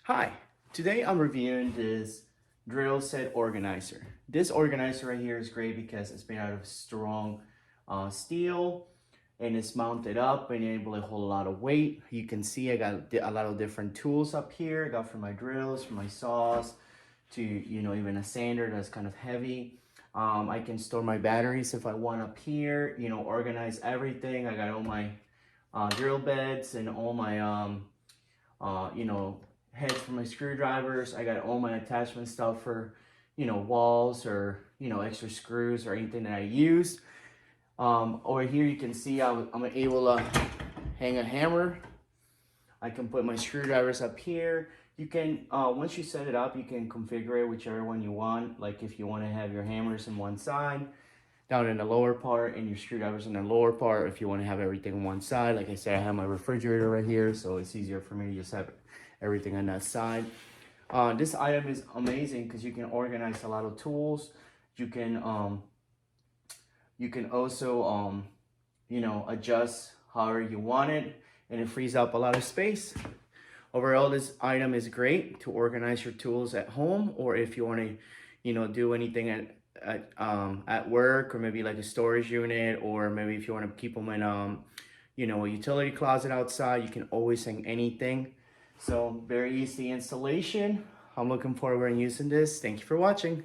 Hi, today I'm reviewing this drill set organizer. This organizer right here is great because it's made out of strong steel and it's mounted up and able to hold a lot of weight. You can see I got a lot of different tools up here. I got for my drills, for my saws, to even a sander that's kind of heavy. I can store my batteries if I want up here, organize everything. I got all my drill beds and all my heads for my screwdrivers. I got all my attachment stuff for, walls or, extra screws or anything that I use. Over here you can see I'm able to hang a hammer. I can put my screwdrivers up here. You can, once you set it up, you can configure it whichever one you want. Like if you want to have your hammers in one side, down in the lower part, and your screwdrivers in the lower part. If you want to have everything on one side, like I said, I have my refrigerator right here, so it's easier for me to just have everything on that side. This item is amazing because you can organize a lot of tools. You can also adjust however you want it, and it frees up a lot of space. Overall, this item is great to organize your tools at home, or if you want to do anything at work, or maybe like a storage unit, or maybe if you want to keep them in a utility closet outside. You can always hang anything. So very easy installation. I'm looking forward to using this. Thank you for watching.